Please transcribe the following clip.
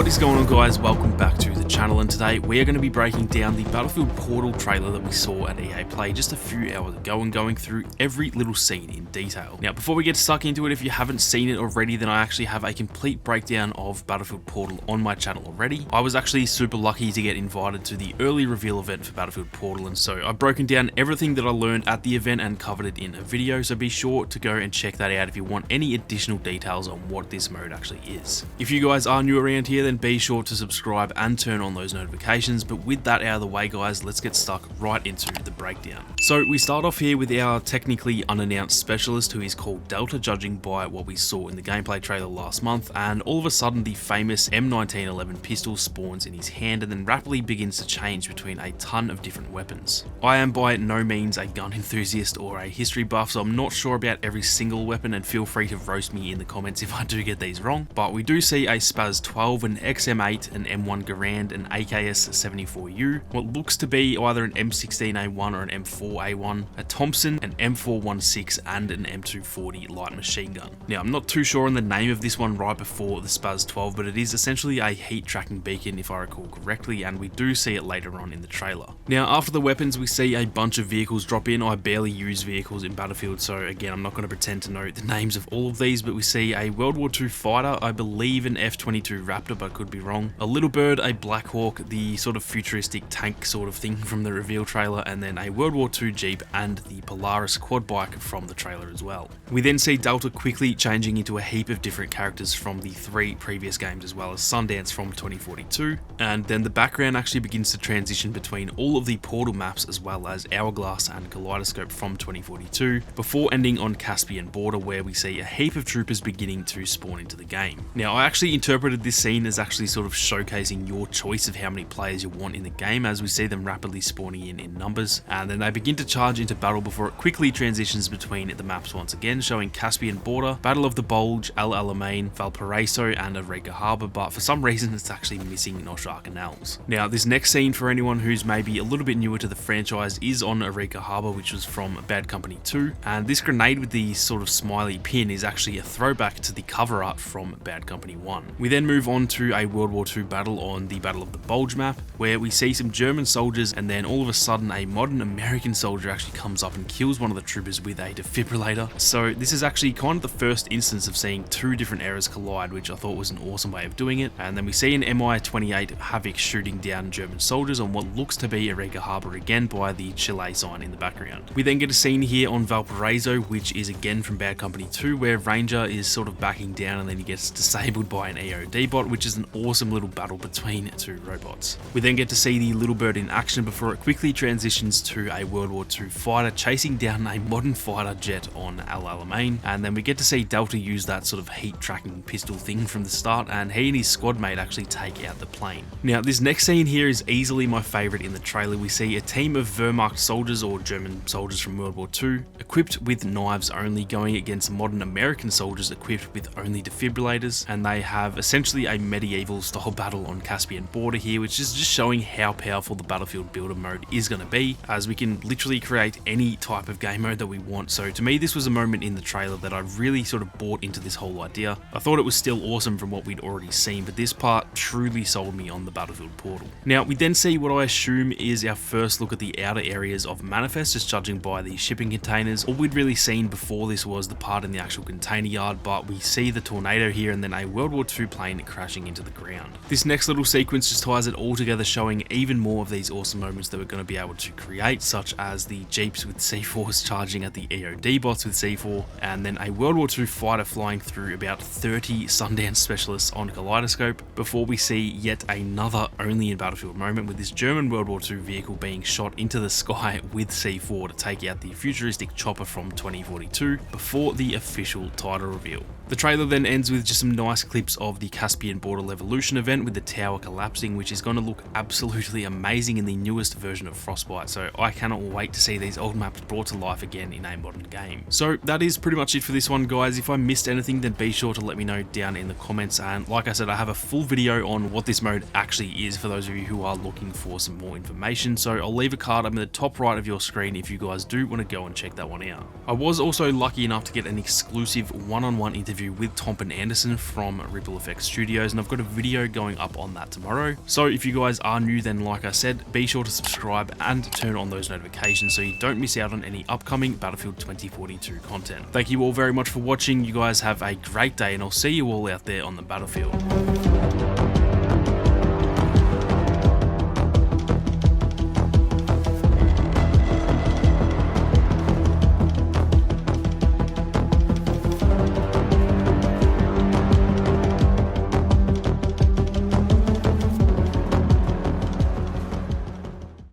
What is going on, guys? Welcome back to the channel, and today we are going to be breaking down the Battlefield Portal trailer that we saw at EA Play just a few hours ago and going through every little scene in detail. Now, before we get stuck into it, if you haven't seen it already, then I actually have a complete breakdown of Battlefield Portal on my channel already. I was actually super lucky to get invited to the early reveal event for Battlefield Portal, and so I've broken down everything that I learned at the event and covered it in a video, so be sure to go and check that out if you want any additional details on what this mode actually is. If you guys are new around here, then be sure to subscribe and turn on those notifications. But with that out of the way, guys, let's get stuck right into the breakdown. So we start off here with our technically unannounced specialist, who is called Delta, judging by what we saw in the gameplay trailer last month, and all of a sudden the famous M1911 pistol spawns in his hand and then rapidly begins to change between a ton of different weapons. I am by no means a gun enthusiast or a history buff, so I'm not sure about every single weapon, and feel free to roast me in the comments if I do get these wrong, but we do see a Spaz 12, an XM8, an M1 Garand, an AKS-74U, what looks to be either an M16A1 or an M4A1, a Thompson, an M416, and an M240 light machine gun. Now, I'm not too sure on the name of this one right before the Spaz 12, but it is essentially a heat tracking beacon if I recall correctly, and we do see it later on in the trailer. Now, after the weapons, we see a bunch of vehicles drop in. I barely use vehicles in Battlefield, so again, I'm not going to pretend to know the names of all of these, but we see a World War II fighter, I believe an F-22 Raptor, but I could be wrong, a Little Bird, a Black Hawk, the sort of futuristic tank sort of thing from the reveal trailer, and then a World War II Jeep and the Polaris quad bike from the trailer as well. We then see Delta quickly changing into a heap of different characters from the 3 previous games, as well as Sundance from 2042, and then the background actually begins to transition between all of the Portal maps as well as Hourglass and Kaleidoscope from 2042, before ending on Caspian Border, where we see a heap of troopers beginning to spawn into the game. Now, I actually interpreted this scene as actually sort of showcasing your choice of how many players you want in the game, as we see them rapidly spawning in numbers, and then they begin to charge into battle before it quickly transitions between the maps once again, showing Caspian Border, Battle of the Bulge, El Alamein, Valparaiso, and Arica Harbor, but for some reason it's actually missing Noshawa Canals. Now, this next scene, for anyone who's maybe a little bit newer to the franchise, is on Arica Harbor, which was from Bad Company 2, and this grenade with the sort of smiley pin is actually a throwback to the cover art from Bad Company 1. We then move on to a World War II battle on the Battle of the Bulge map, where we see some German soldiers, and then all of a sudden a modern American soldier actually comes up and kills one of the troopers with a defibrillator. So this is actually kind of the first instance of seeing 2 different eras collide, which I thought was an awesome way of doing it. And then we see an Mi-28 Havoc shooting down German soldiers on what looks to be Arica Harbor again by the Chile sign in the background. We then get a scene here on Valparaiso, which is again from Bad Company 2, where Ranger is sort of backing down and then he gets disabled by an EOD bot, which is an awesome little battle between 2 robots. We then get to see the Little Bird in action before it quickly transitions to a World War II fighter chasing down a modern fighter jet on El Alamein, and then we get to see Delta use that sort of heat tracking pistol thing from the start, and he and his squad mate actually take out the plane. Now, this next scene here is easily my favourite in the trailer. We see a team of Wehrmacht soldiers, or German soldiers from World War II, equipped with knives only, going against modern American soldiers equipped with only defibrillators, and they have essentially a medieval style battle on Caspian Border here, which is just showing how powerful the Battlefield Builder mode is going to be, as we can literally create any type of game mode that we want. So to me, this was a moment in the trailer that I really sort of bought into this whole idea. I thought it was still awesome from what we'd already seen, but this part truly sold me on the Battlefield Portal. Now, we then see what I assume is our first look at the outer areas of Manifest, just judging by the shipping containers. All we'd really seen before this was the part in the actual container yard, but we see the tornado here and then a World War II plane crashing into the ground. This next little sequence just ties it all together, showing even more of these awesome moments that we're going to be able to create, such as the Jeeps with C4s charging at the EOD bots with C4, and then a World War II fighter flying through about 30 Sundance specialists on Kaleidoscope, before we see yet another only in Battlefield moment with this German World War II vehicle being shot into the sky with C4 to take out the futuristic chopper from 2042 before the official title reveal. The trailer then ends with just some nice clips of the Caspian Border Evolution event with the tower collapsing collapsing, which is going to look absolutely amazing in the newest version of Frostbite, so I cannot wait to see these old maps brought to life again in a modern game. So that is pretty much it for this one, guys. If I missed anything, then be sure to let me know down in the comments, and like I said, I have a full video on what this mode actually is for those of you who are looking for some more information, so I'll leave a card up in the top right of your screen if you guys do want to go and check that one out. I was also lucky enough to get an exclusive one-on-one interview with Tompen Anderson from Ripple Effects Studios, and I've got a video going up on that tomorrow. So if you guys are new, then like I said, be sure to subscribe and turn on those notifications so you don't miss out on any upcoming Battlefield 2042 content. Thank you all very much for watching. You guys have a great day, and I'll see you all out there on the battlefield.